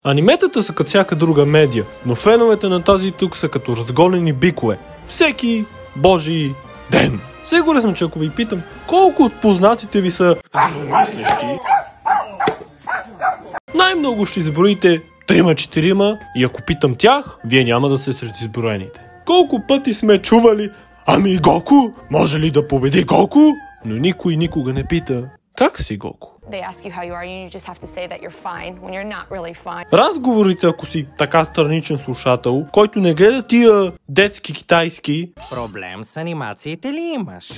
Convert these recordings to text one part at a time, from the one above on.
Аниметата са като всяка друга медия, но феновете на тази тук са като разгонени бикове. Всеки божий ден. Сигурен съм, че ако ви питам колко от познатите ви са здравомислещи, най-много ще изброите 3-4 и ако питам тях, вие няма да се сред изброените. Колко пъти сме чували: ами Гоку, може ли да победи Гоку? Но никой никога не пита: как си, Гоку? Разговорите, ако си така страничен слушател, който не гледа тия детски китайски, проблем с анимациите ли имаш?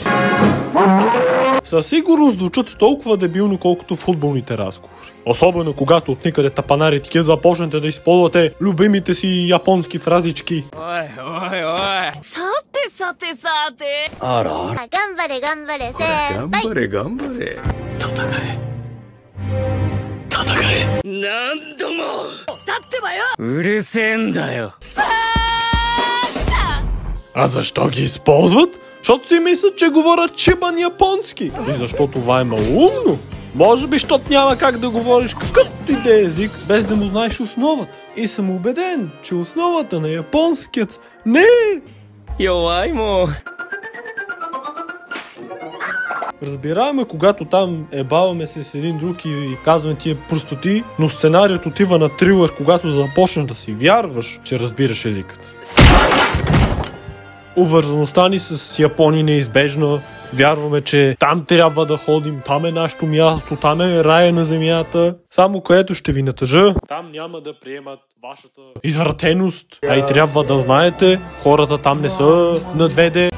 Със сигурност звучат толкова дебилно, колкото футболните разговори. Особено когато от никъде тапанарите започнете да използвате любимите си японски фразички. Ой. Сате. Ара. Гамбаре. Татакае. Нандомо! Урусен-да-йо. А защо ги използват? Защото си мислят, че говорят чибан японски. И защо това е малумно? Може би, защото няма как да говориш какъвто и да е език, без да му знаеш основата. И съм убеден, че основата на японският не е... Йоаймо! Разбираеме, когато там ебаваме се с един друг и казваме тия простоти, но сценарият отива на трилър, когато започнеш да си вярваш, че разбираш езикът. Увързаността ни с Япония неизбежна. Вярваме, че там трябва да ходим, там е нашето място, там е рая на земята. Само което ще ви натъжа, там няма да приемат вашата извратеност. А и трябва да знаете, хората там не са на 2D.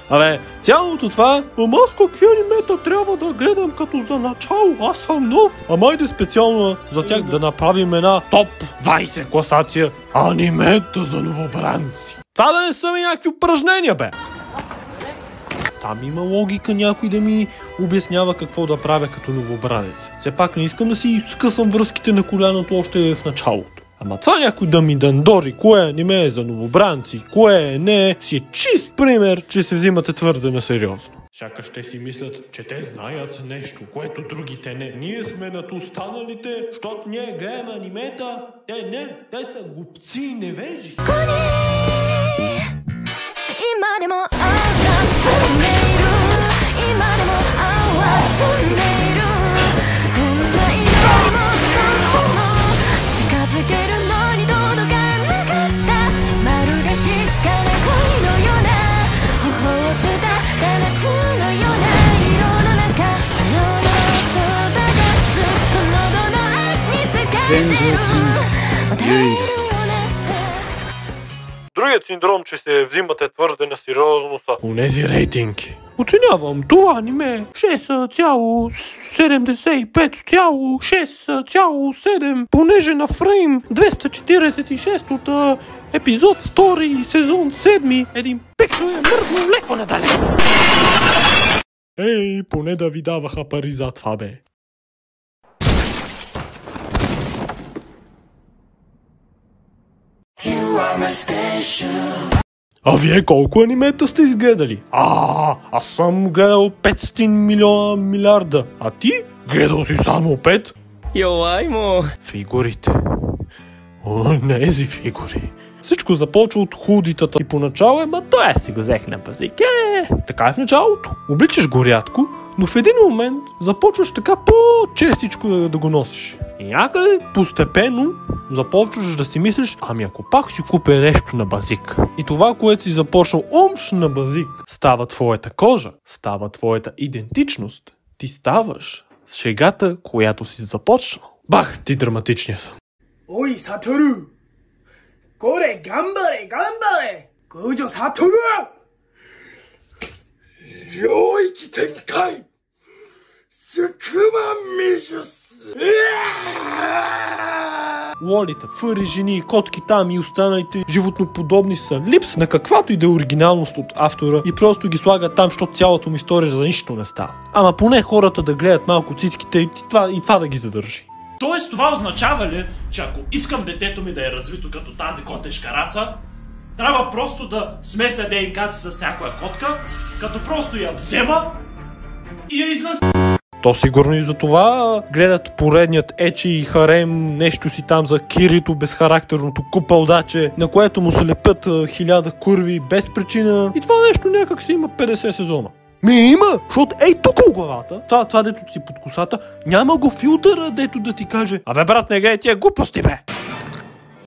Абе, цялото това, ама аз какви анимета трябва да гледам като за начало, аз съм нов. Ама иде специално за тях да направим една топ 20 класация анимета за новобранци. Това да не са ми някакви упражнения, бе. Там има логика някой да ми обяснява какво да правя като новобранец. Все пак не искам да си скъсам връзките на коляното още в началото. Ама това някой да ми дандори, кое аниме е за новобранци, кое не, си е чист пример, че се взимате твърде насериозно. Сякаш ще си мислят, че те знаят нещо, което другите не. Ние сме над останалите, защото ние гледаме анимета. Те са глупци и невежи. Другият синдром, че се взимате твърде на сериозно, са онези рейтинги. Оценявам това аниме 6,75,6,7, понеже на фрейм 246 от епизод 2 сезон 7 един пиксел е мърдно леко надалеко. Ей, поне да ви даваха пари за това, бе. А вие колко анимета сте изгледали? Аз съм гледал 500 милиона милиарда. А ти? Гледал си само 5? Йоаймо! Фигурите. Онези фигури. Всичко започва от худитата и поначало той си го взех на пазик. Така е в началото. Обличаш го рядко, но в един момент започваш така по-честичко да го носиш. И някъде постепенно започваш да си мислиш, ами ако пак си купя нещо на базик. И това, което си започнал умш на базик, става твоята кожа, става твоята идентичност. Ти ставаш с шегата, която си започнал. Бах, ти драматичния съм. Ой, Сатору! Коре, гамбаре! Годжо Сатору! Рёики тенкай! Сукуман мишус! Лолита, фъри, жени, котки там и останалите животноподобни са липс на каквато и да е оригиналност от автора и просто ги слагат там, защото цялата му история за нищо не става. Ама поне хората да гледат малко цицките и това да ги задържи. Тоест това означава ли, че ако искам детето ми да е развито като тази котешка раса, трябва просто да смеся ДНК с някоя котка, като просто я взема и я изнася? То сигурно и за това гледат поредният ечи и харем, нещо си там за Кирито, безхарактерното купалдаче, на което му се лепят 1000 курви без причина. И това нещо някак си има 50 сезона. Има, защото ей тук у главата, това дето ти под косата, няма го филтъра, дето да ти каже: абе брат, не гледай тия глупости, бе!